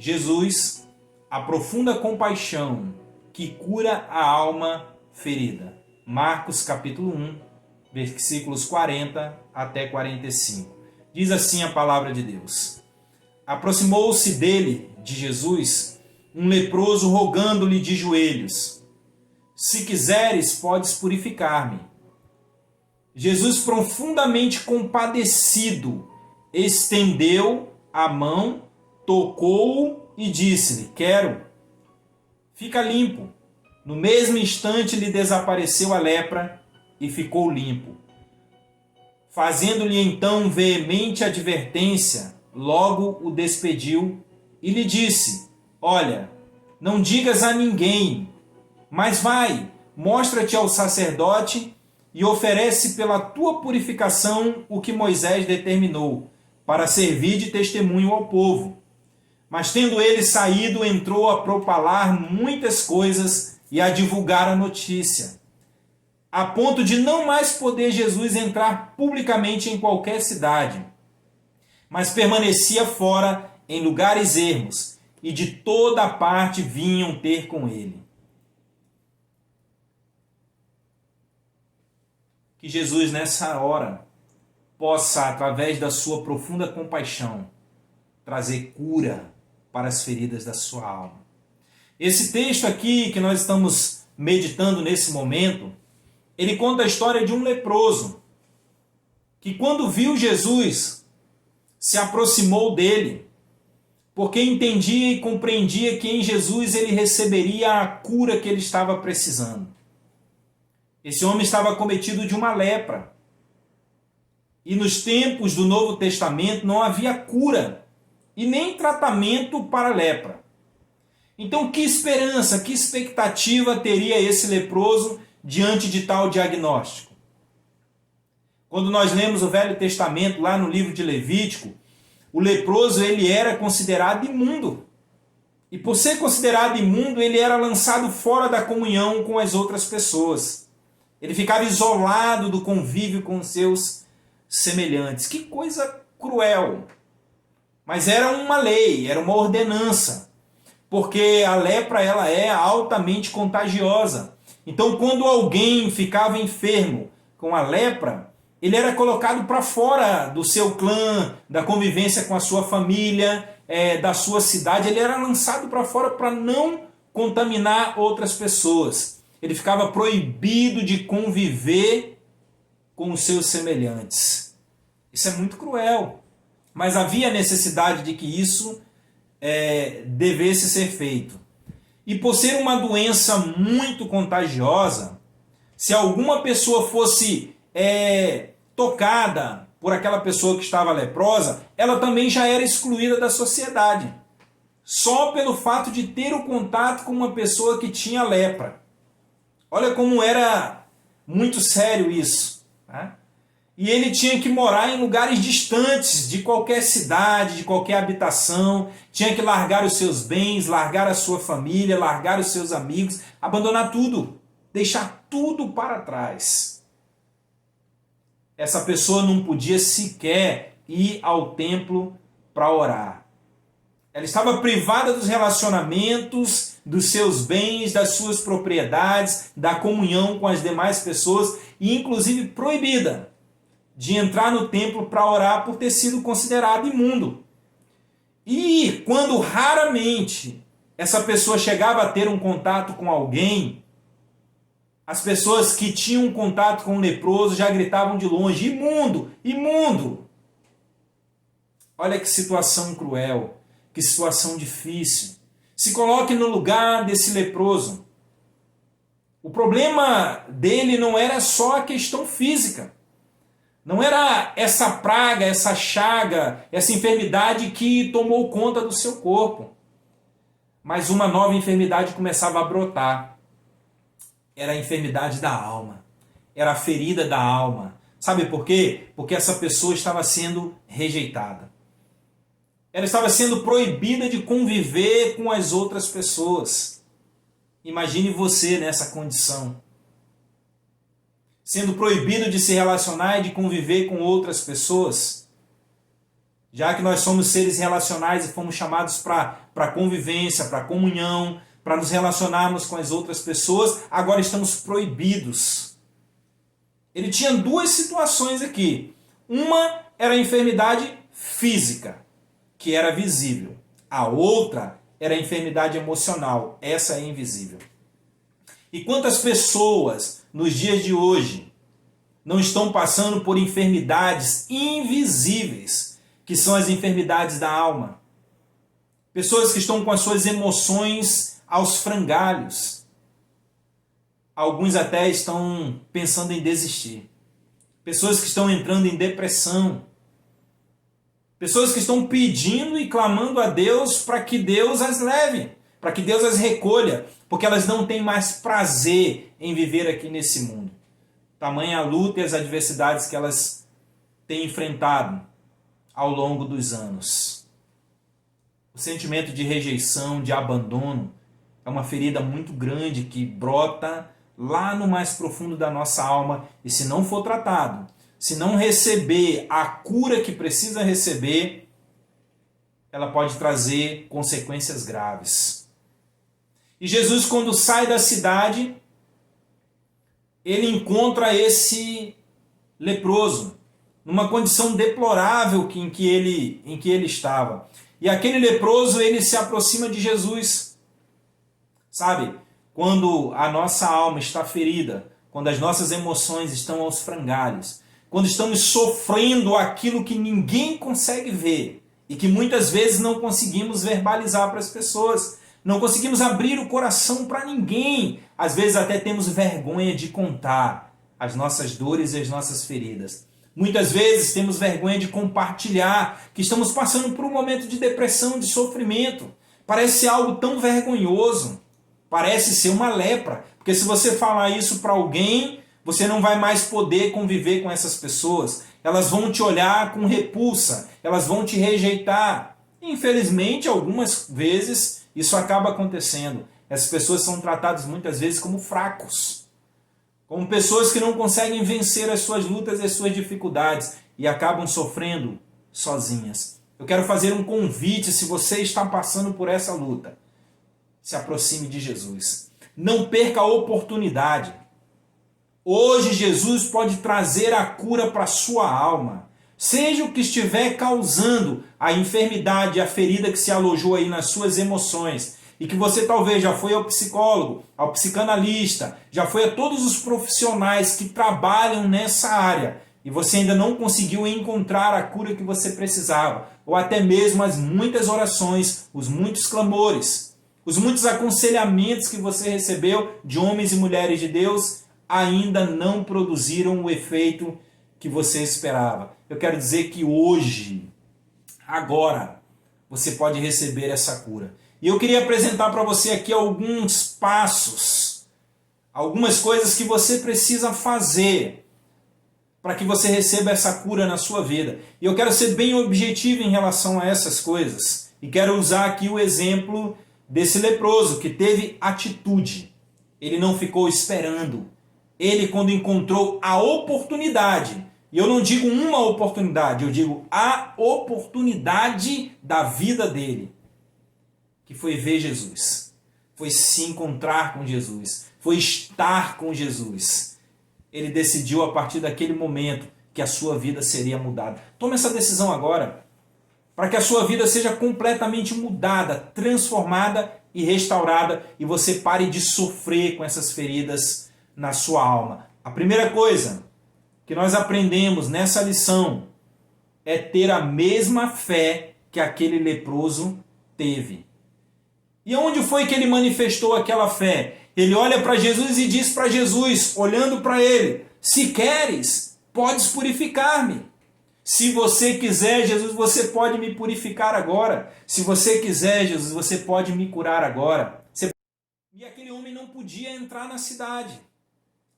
Jesus, a profunda compaixão que cura a alma ferida. Marcos capítulo 1, versículos 40 até 45. Diz assim a palavra de Deus. Aproximou-se dele, de Jesus, um leproso rogando-lhe de joelhos: se quiseres, podes purificar-me. Jesus, profundamente compadecido, estendeu a mão, tocou-o e disse-lhe: quero, fica limpo. No mesmo instante lhe desapareceu a lepra e ficou limpo. Fazendo-lhe então veemente advertência, logo o despediu e lhe disse: olha, não digas a ninguém, mas vai, mostra-te ao sacerdote e oferece pela tua purificação o que Moisés determinou, para servir de testemunho ao povo. Mas tendo ele saído, entrou a propalar muitas coisas e a divulgar a notícia, a ponto de não mais poder Jesus entrar publicamente em qualquer cidade, mas permanecia fora em lugares ermos, e de toda parte vinham ter com ele. Que Jesus, nessa hora, possa, através da sua profunda compaixão, trazer cura para as feridas da sua alma. Esse texto aqui que nós estamos meditando nesse momento, ele conta a história de um leproso, que quando viu Jesus, se aproximou dele, porque entendia e compreendia que em Jesus ele receberia a cura que ele estava precisando. Esse homem estava acometido de uma lepra. E nos tempos do Novo Testamento não havia cura e nem tratamento para a lepra. Então, que esperança, que expectativa teria esse leproso diante de tal diagnóstico? Quando nós lemos o Velho Testamento, lá no livro de Levítico, o leproso ele era considerado imundo. E por ser considerado imundo, ele era lançado fora da comunhão com as outras pessoas. Ele ficava isolado do convívio com seus semelhantes. Que coisa cruel! Mas era uma lei, era uma ordenança. Porque a lepra ela é altamente contagiosa. Então, quando alguém ficava enfermo com a lepra, ele era colocado para fora do seu clã, da convivência com a sua família, da sua cidade. Ele era lançado para fora para não contaminar outras pessoas. Ele ficava proibido de conviver com os seus semelhantes. Isso é muito cruel. Mas havia necessidade de que isso devesse ser feito. E por ser uma doença muito contagiosa, se alguma pessoa fosse tocada por aquela pessoa que estava leprosa, ela também já era excluída da sociedade. Só pelo fato de ter o contato com uma pessoa que tinha lepra. Olha como era muito sério isso. Né? E ele tinha que morar em lugares distantes de qualquer cidade, de qualquer habitação. Tinha que largar os seus bens, largar a sua família, largar os seus amigos, abandonar tudo, deixar tudo para trás. Essa pessoa não podia sequer ir ao templo para orar. Ela estava privada dos relacionamentos, dos seus bens, das suas propriedades, da comunhão com as demais pessoas e inclusive proibida de entrar no templo para orar por ter sido considerado imundo. E quando raramente essa pessoa chegava a ter um contato com alguém, as pessoas que tinham contato com o leproso já gritavam de longe: imundo, imundo! Olha que situação cruel, que situação difícil. Se coloque no lugar desse leproso. O problema dele não era só a questão física. Não era essa praga, essa chaga, essa enfermidade que tomou conta do seu corpo. Mas uma nova enfermidade começava a brotar. Era a enfermidade da alma. Era a ferida da alma. Sabe por quê? Porque essa pessoa estava sendo rejeitada. Ela estava sendo proibida de conviver com as outras pessoas. Imagine você nessa condição. Sendo proibido de se relacionar e de conviver com outras pessoas. Já que nós somos seres relacionais e fomos chamados para convivência, para comunhão, para nos relacionarmos com as outras pessoas, agora estamos proibidos. Ele tinha duas situações aqui. Uma era a enfermidade física, que era visível. A outra era a enfermidade emocional, essa é invisível. E quantas pessoas nos dias de hoje não estão passando por enfermidades invisíveis, que são as enfermidades da alma? Pessoas que estão com as suas emoções aos frangalhos. Alguns até estão pensando em desistir. Pessoas que estão entrando em depressão. Pessoas que estão pedindo e clamando a Deus para que Deus as leve, para que Deus as recolha, porque elas não têm mais prazer em viver aqui nesse mundo. Tamanha a luta e as adversidades que elas têm enfrentado ao longo dos anos. O sentimento de rejeição, de abandono, é uma ferida muito grande que brota lá no mais profundo da nossa alma, e se não for tratado, se não receber a cura que precisa receber, ela pode trazer consequências graves. E Jesus, quando sai da cidade, ele encontra esse leproso, numa condição deplorável em que ele estava. E aquele leproso, ele se aproxima de Jesus. Sabe, quando a nossa alma está ferida, quando as nossas emoções estão aos frangalhos, quando estamos sofrendo aquilo que ninguém consegue ver e que muitas vezes não conseguimos verbalizar para as pessoas, não conseguimos abrir o coração para ninguém, às vezes até temos vergonha de contar as nossas dores e as nossas feridas. Muitas vezes temos vergonha de compartilhar que estamos passando por um momento de depressão, de sofrimento. Parece algo tão vergonhoso, parece ser uma lepra, porque se você falar isso para alguém, você não vai mais poder conviver com essas pessoas. Elas vão te olhar com repulsa, elas vão te rejeitar. Infelizmente, algumas vezes isso acaba acontecendo. Essas pessoas são tratadas muitas vezes como fracos, como pessoas que não conseguem vencer as suas lutas e as suas dificuldades e acabam sofrendo sozinhas. Eu quero fazer um convite, se você está passando por essa luta, se aproxime de Jesus. Não perca a oportunidade. Hoje Jesus pode trazer a cura para a sua alma. Seja o que estiver causando a enfermidade, a ferida que se alojou aí nas suas emoções, e que você talvez já foi ao psicólogo, ao psicanalista, já foi a todos os profissionais que trabalham nessa área, e você ainda não conseguiu encontrar a cura que você precisava, ou até mesmo as muitas orações, os muitos clamores, os muitos aconselhamentos que você recebeu de homens e mulheres de Deus, ainda não produziram o efeito que você esperava. Eu quero dizer que hoje, agora, você pode receber essa cura. E eu queria apresentar para você aqui alguns passos, algumas coisas que você precisa fazer para que você receba essa cura na sua vida. E eu quero ser bem objetivo em relação a essas coisas. E quero usar aqui o exemplo desse leproso que teve atitude. Ele não ficou esperando. Ele, quando encontrou a oportunidade, e eu não digo uma oportunidade, eu digo a oportunidade da vida dele, que foi ver Jesus, foi se encontrar com Jesus, foi estar com Jesus. Ele decidiu a partir daquele momento que a sua vida seria mudada. Tome essa decisão agora, para que a sua vida seja completamente mudada, transformada e restaurada, e você pare de sofrer com essas feridas na sua alma. A primeira coisa que nós aprendemos nessa lição é ter a mesma fé que aquele leproso teve. E onde foi que ele manifestou aquela fé? Ele olha para Jesus e diz para Jesus, olhando para ele: se queres, podes purificar-me. Se você quiser, Jesus, você pode me purificar agora. Se você quiser, Jesus, você pode me curar agora. E aquele homem não podia entrar na cidade.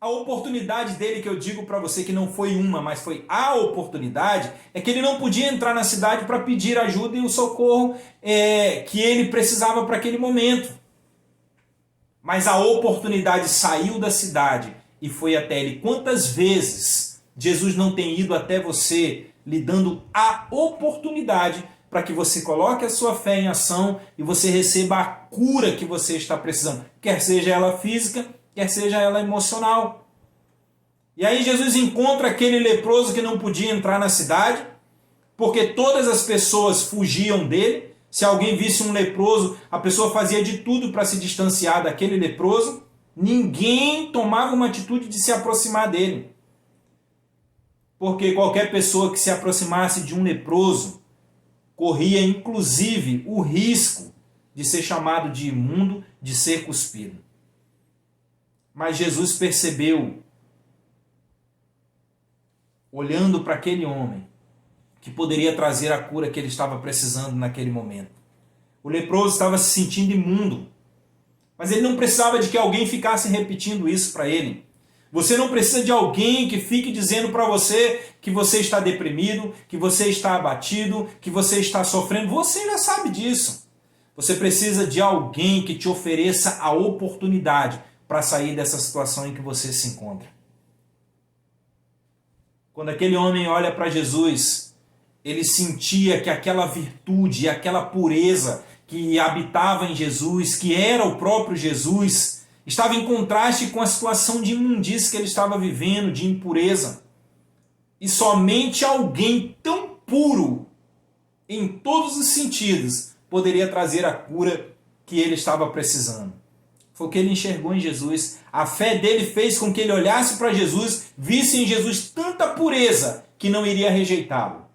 A oportunidade dele, que eu digo para você que não foi uma, mas foi a oportunidade, é que ele não podia entrar na cidade para pedir ajuda e o socorro que ele precisava para aquele momento. Mas a oportunidade saiu da cidade e foi até ele. Quantas vezes Jesus não tem ido até você lhe dando a oportunidade para que você coloque a sua fé em ação e você receba a cura que você está precisando, quer seja ela física, quer seja ela emocional. E aí Jesus encontra aquele leproso que não podia entrar na cidade, porque todas as pessoas fugiam dele. Se alguém visse um leproso, a pessoa fazia de tudo para se distanciar daquele leproso. Ninguém tomava uma atitude de se aproximar dele. Porque qualquer pessoa que se aproximasse de um leproso corria inclusive o risco de ser chamado de imundo, de ser cuspido. Mas Jesus percebeu, olhando para aquele homem, que poderia trazer a cura que ele estava precisando naquele momento. O leproso estava se sentindo imundo, mas ele não precisava de que alguém ficasse repetindo isso para ele. Você não precisa de alguém que fique dizendo para você que você está deprimido, que você está abatido, que você está sofrendo. Você já sabe disso. Você precisa de alguém que te ofereça a oportunidade para sair dessa situação em que você se encontra. Quando aquele homem olha para Jesus, ele sentia que aquela virtude, aquela pureza que habitava em Jesus, que era o próprio Jesus, estava em contraste com a situação de imundície que ele estava vivendo, de impureza. E somente alguém tão puro, em todos os sentidos, poderia trazer a cura que ele estava precisando. Foi o que ele enxergou em Jesus. A fé dele fez com que ele olhasse para Jesus, visse em Jesus tanta pureza que não iria rejeitá-lo,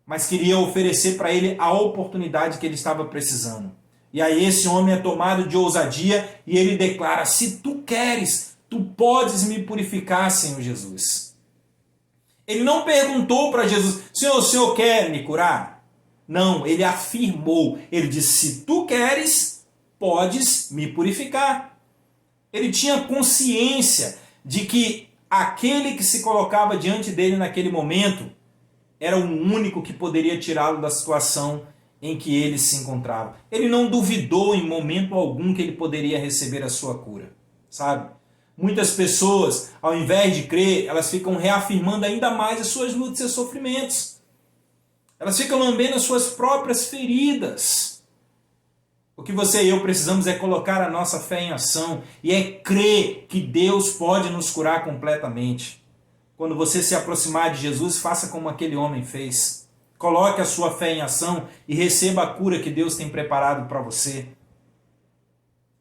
mas queria oferecer para ele a oportunidade que ele estava precisando. E aí esse homem é tomado de ousadia e ele declara: se tu queres, tu podes me purificar, Senhor Jesus. Ele não perguntou para Jesus: Senhor, o Senhor quer me curar? Não, ele afirmou. Ele disse: se tu queres, podes me purificar. Ele tinha consciência de que aquele que se colocava diante dele naquele momento era o único que poderia tirá-lo da situação em que ele se encontrava. Ele não duvidou em momento algum que ele poderia receber a sua cura, sabe? Muitas pessoas, ao invés de crer, elas ficam reafirmando ainda mais as suas lutas e sofrimentos. Elas ficam lambendo as suas próprias feridas. O que você e eu precisamos é colocar a nossa fé em ação e é crer que Deus pode nos curar completamente. Quando você se aproximar de Jesus, faça como aquele homem fez. Coloque a sua fé em ação e receba a cura que Deus tem preparado para você.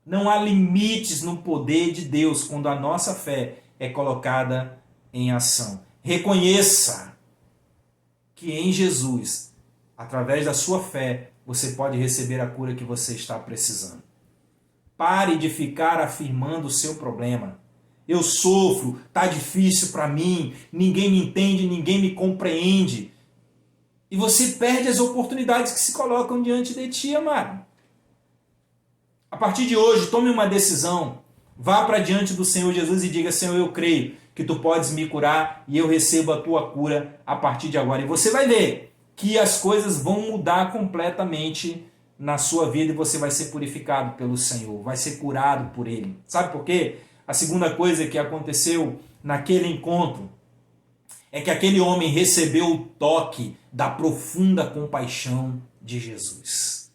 Não há limites no poder de Deus quando a nossa fé é colocada em ação. Reconheça que em Jesus, através da sua fé, você pode receber a cura que você está precisando. Pare de ficar afirmando o seu problema. Eu sofro, está difícil para mim, ninguém me entende, ninguém me compreende. E você perde as oportunidades que se colocam diante de ti, amado. A partir de hoje, tome uma decisão. Vá para diante do Senhor Jesus e diga: Senhor, eu creio que tu podes me curar e eu recebo a tua cura a partir de agora. E você vai ver que as coisas vão mudar completamente na sua vida e você vai ser purificado pelo Senhor, vai ser curado por Ele. Sabe por quê? A segunda coisa que aconteceu naquele encontro é que aquele homem recebeu o toque da profunda compaixão de Jesus.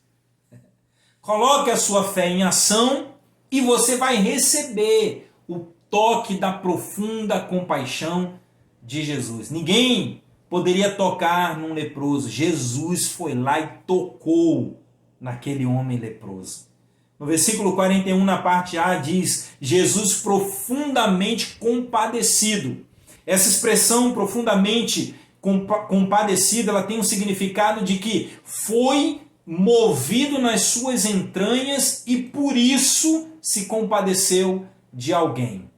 Coloque a sua fé em ação e você vai receber o toque da profunda compaixão de Jesus. Ninguém poderia tocar num leproso. Jesus foi lá e tocou naquele homem leproso. No versículo 41, na parte A, diz: Jesus profundamente compadecido. Essa expressão profundamente compadecido, ela tem um significado de que foi movido nas suas entranhas e por isso se compadeceu de alguém.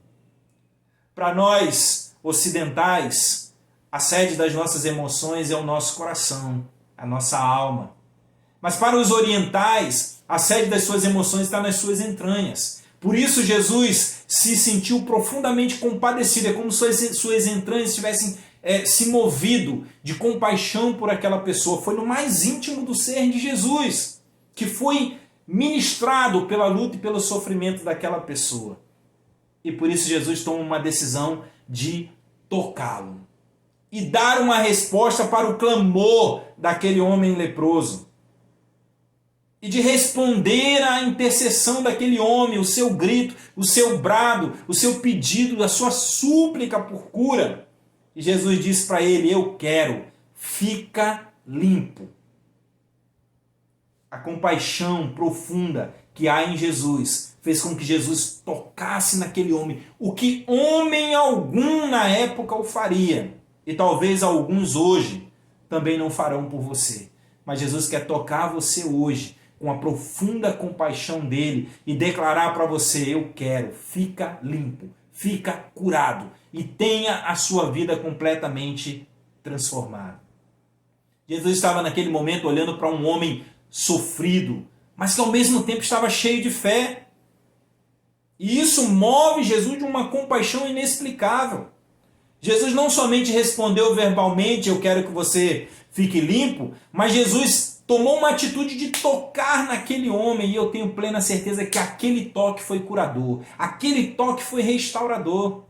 Para nós ocidentais, a sede das nossas emoções é o nosso coração, a nossa alma. Mas para os orientais, a sede das suas emoções está nas suas entranhas. Por isso Jesus se sentiu profundamente compadecido. É como se suas entranhas tivessem se movido de compaixão por aquela pessoa. Foi no mais íntimo do ser de Jesus, que foi ministrado pela luta e pelo sofrimento daquela pessoa. E por isso Jesus toma uma decisão de tocá-lo. e dar uma resposta para o clamor daquele homem leproso. E de responder à intercessão daquele homem, o seu grito, o seu brado, o seu pedido, a sua súplica por cura. E Jesus disse para ele: eu quero, fica limpo. A compaixão profunda que há em Jesus fez com que Jesus tocasse naquele homem, o que homem algum na época o faria. E talvez alguns hoje também não farão por você. Mas Jesus quer tocar você hoje, com a profunda compaixão dele, e declarar para você: eu quero, fica limpo, fica curado e tenha a sua vida completamente transformada. Jesus estava naquele momento olhando para um homem sofrido, mas que ao mesmo tempo estava cheio de fé. E isso move Jesus de uma compaixão inexplicável. Jesus não somente respondeu verbalmente: eu quero que você fique limpo, mas Jesus tomou uma atitude de tocar naquele homem, e eu tenho plena certeza que aquele toque foi curador, aquele toque foi restaurador.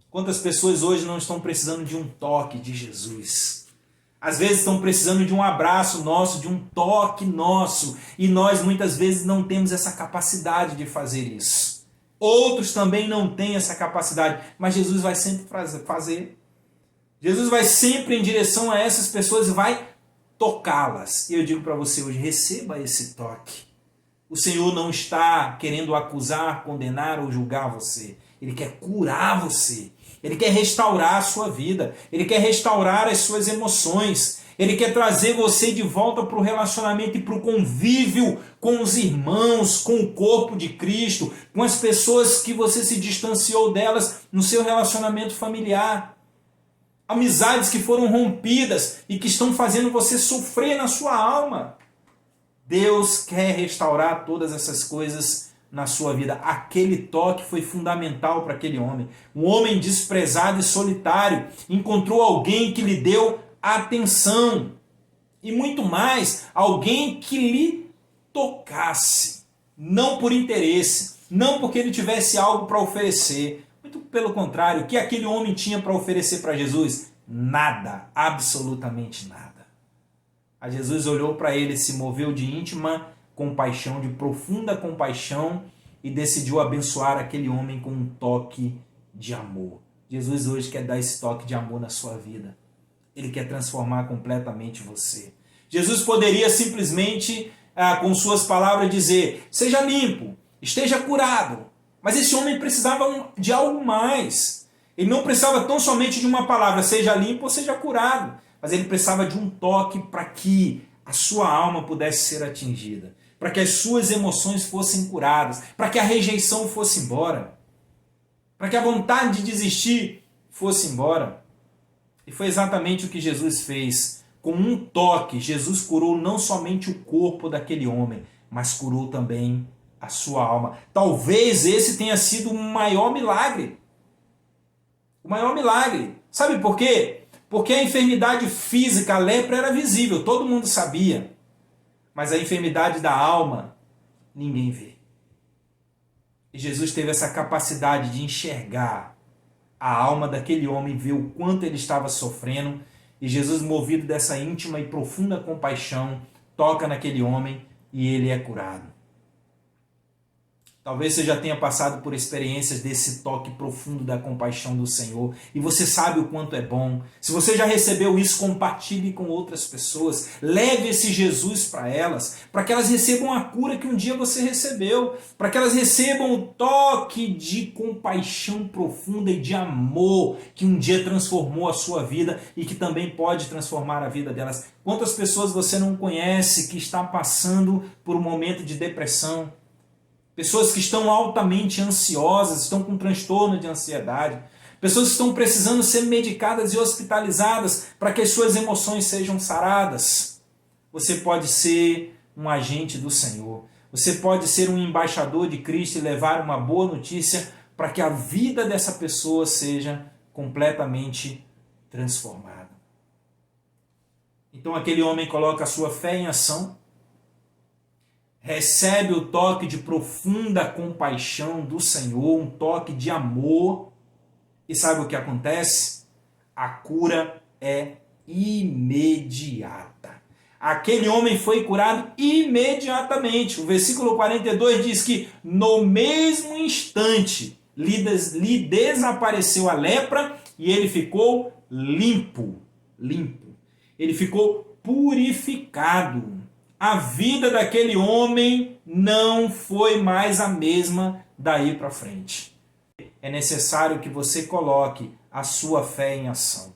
Quantas pessoas hoje não estão precisando de um toque de Jesus? Às vezes estão precisando de um abraço nosso, de um toque nosso, e nós muitas vezes não temos essa capacidade de fazer isso. Outros também não têm essa capacidade, mas Jesus vai sempre fazer. Jesus vai sempre em direção a essas pessoas e vai tocá-las. E eu digo para você hoje: receba esse toque. O Senhor não está querendo acusar, condenar ou julgar você. Ele quer curar você. Ele quer restaurar a sua vida. Ele quer restaurar as suas emoções. Ele quer trazer você de volta para o relacionamento e para o convívio com os irmãos, com o corpo de Cristo, com as pessoas que você se distanciou delas no seu relacionamento familiar. Amizades que foram rompidas e que estão fazendo você sofrer na sua alma. Deus quer restaurar todas essas coisas na sua vida. Aquele toque foi fundamental para aquele homem. Um homem desprezado e solitário encontrou alguém que lhe deu atenção. E muito mais, alguém que lhe tocasse. Não por interesse, não porque ele tivesse algo para oferecer. Muito pelo contrário, o que aquele homem tinha para oferecer para Jesus? Nada, absolutamente nada. A Jesus olhou para ele, se moveu de íntima compaixão, de profunda compaixão, e decidiu abençoar aquele homem com um toque de amor. Jesus hoje quer dar esse toque de amor na sua vida. Ele quer transformar completamente você. Jesus poderia simplesmente, com suas palavras, dizer: seja limpo, esteja curado. Mas esse homem precisava de algo mais. Ele não precisava tão somente de uma palavra: seja limpo ou seja curado. Mas ele precisava de um toque para que a sua alma pudesse ser atingida, para que as suas emoções fossem curadas, para que a rejeição fosse embora, para que a vontade de desistir fosse embora. E foi exatamente o que Jesus fez. Com um toque, Jesus curou não somente o corpo daquele homem, mas curou também a sua alma. Talvez esse tenha sido o maior milagre. O maior milagre. Sabe por quê? Porque a enfermidade física, a lepra, era visível, todo mundo sabia. Mas a enfermidade da alma, ninguém vê. E Jesus teve essa capacidade de enxergar a alma daquele homem, ver o quanto ele estava sofrendo. E Jesus, movido dessa íntima e profunda compaixão, toca naquele homem e ele é curado. Talvez você já tenha passado por experiências desse toque profundo da compaixão do Senhor e você sabe o quanto é bom. Se você já recebeu isso, compartilhe com outras pessoas. Leve esse Jesus para elas, para que elas recebam a cura que um dia você recebeu, para que elas recebam o toque de compaixão profunda e de amor que um dia transformou a sua vida e que também pode transformar a vida delas. Quantas pessoas você não conhece que está passando por um momento de depressão? Pessoas que estão altamente ansiosas, estão com transtorno de ansiedade. Pessoas que estão precisando ser medicadas e hospitalizadas para que as suas emoções sejam saradas. Você pode ser um agente do Senhor. Você pode ser um embaixador de Cristo e levar uma boa notícia para que a vida dessa pessoa seja completamente transformada. Então aquele homem coloca a sua fé em ação, recebe o toque de profunda compaixão do Senhor, um toque de amor. E sabe o que acontece? A cura é imediata. Aquele homem foi curado imediatamente. O versículo 42 diz que no mesmo instante lhe desapareceu a lepra e ele ficou limpo. Ele ficou purificado. A vida daquele homem não foi mais a mesma daí para frente. É necessário que você coloque a sua fé em ação.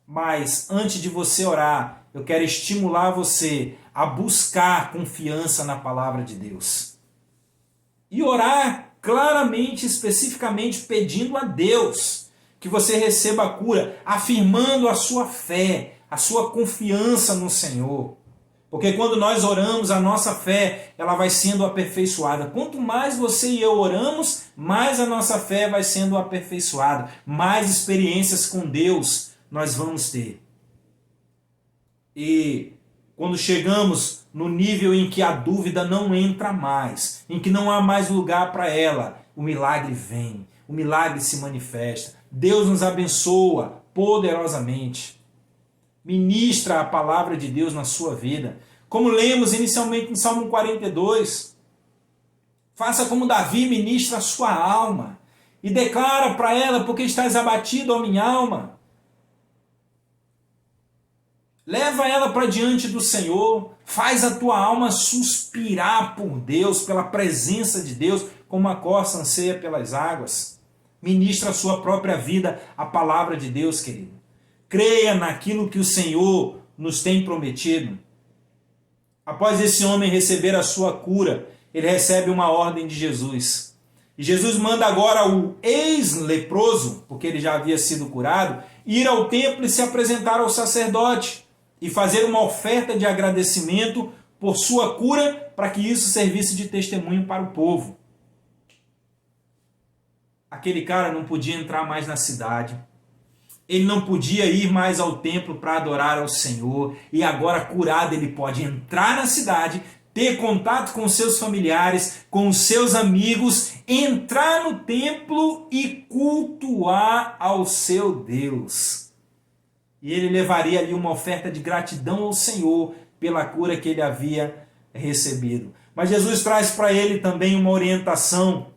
Mas antes de você orar, eu quero estimular você a buscar confiança na palavra de Deus. E orar claramente, especificamente, pedindo a Deus que você receba a cura, afirmando a sua fé, a sua confiança no Senhor. Porque quando nós oramos, a nossa fé ela vai sendo aperfeiçoada. Quanto mais você e eu oramos, mais a nossa fé vai sendo aperfeiçoada. Mais experiências com Deus nós vamos ter. E quando chegamos no nível em que a dúvida não entra mais, em que não há mais lugar para ela, o milagre vem, o milagre se manifesta. Deus nos abençoa poderosamente. Ministra a palavra de Deus na sua vida. Como lemos inicialmente em Salmo 42. Faça como Davi, ministra a sua alma. E declara para ela, porque estás abatido, ó minha alma. Leva ela para diante do Senhor. Faz a tua alma suspirar por Deus, pela presença de Deus, como a corça anseia pelas águas. Ministra a sua própria vida, a palavra de Deus, querido. Creia naquilo que o Senhor nos tem prometido. Após esse homem receber a sua cura, ele recebe uma ordem de Jesus. E Jesus manda agora o ex-leproso, porque ele já havia sido curado, ir ao templo e se apresentar ao sacerdote e fazer uma oferta de agradecimento por sua cura, para que isso servisse de testemunho para o povo. Aquele cara não podia entrar mais na cidade. Ele não podia ir mais ao templo para adorar ao Senhor. E agora, curado, ele pode entrar na cidade, ter contato com seus familiares, com os seus amigos, entrar no templo e cultuar ao seu Deus. E ele levaria ali uma oferta de gratidão ao Senhor pela cura que ele havia recebido. Mas Jesus traz para ele também uma orientação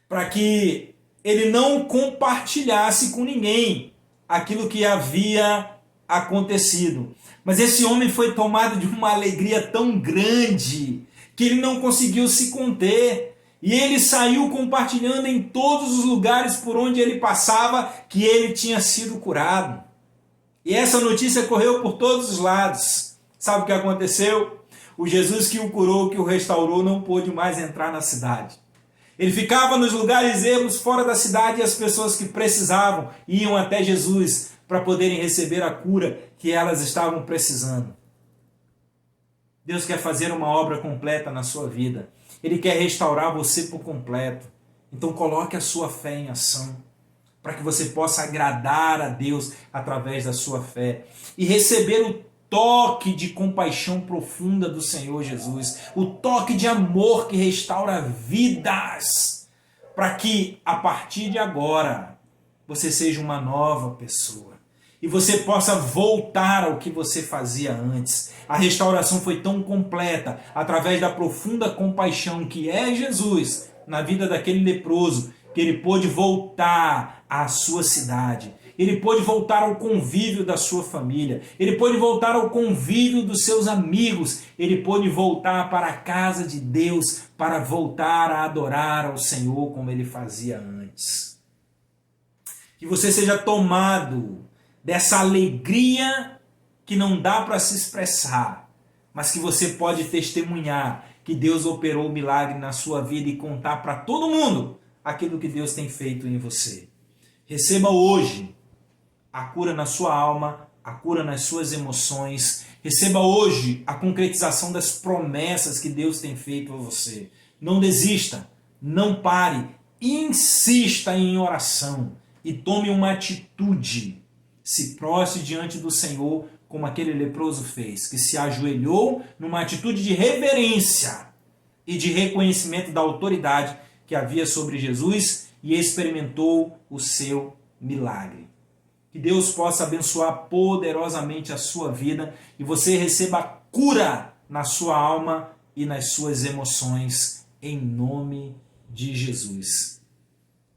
para que ele não compartilhasse com ninguém aquilo que havia acontecido. Mas esse homem foi tomado de uma alegria tão grande que ele não conseguiu se conter. E ele saiu compartilhando em todos os lugares por onde ele passava que ele tinha sido curado. E essa notícia correu por todos os lados. Sabe o que aconteceu? O Jesus que o curou, que o restaurou, não pôde mais entrar na cidade. Ele ficava nos lugares ermos fora da cidade e as pessoas que precisavam iam até Jesus para poderem receber a cura que elas estavam precisando. Deus quer fazer uma obra completa na sua vida. Ele quer restaurar você por completo. Então coloque a sua fé em ação para que você possa agradar a Deus através da sua fé e receber o toque de compaixão profunda do Senhor Jesus, o toque de amor que restaura vidas, para que a partir de agora você seja uma nova pessoa e você possa voltar ao que você fazia antes. A restauração foi tão completa através da profunda compaixão que é Jesus na vida daquele leproso, que ele pôde voltar à sua cidade. Ele pôde voltar ao convívio da sua família. Ele pôde voltar ao convívio dos seus amigos. Ele pôde voltar para a casa de Deus, para voltar a adorar ao Senhor como ele fazia antes. Que você seja tomado dessa alegria que não dá para se expressar, mas que você pode testemunhar que Deus operou o milagre na sua vida e contar para todo mundo aquilo que Deus tem feito em você. Receba hoje a cura na sua alma, a cura nas suas emoções. Receba hoje a concretização das promessas que Deus tem feito a você. Não desista, não pare, insista em oração e tome uma atitude. Se prostre diante do Senhor como aquele leproso fez, que se ajoelhou numa atitude de reverência e de reconhecimento da autoridade que havia sobre Jesus e experimentou o seu milagre. Que Deus possa abençoar poderosamente a sua vida e você receba cura na sua alma e nas suas emoções, em nome de Jesus.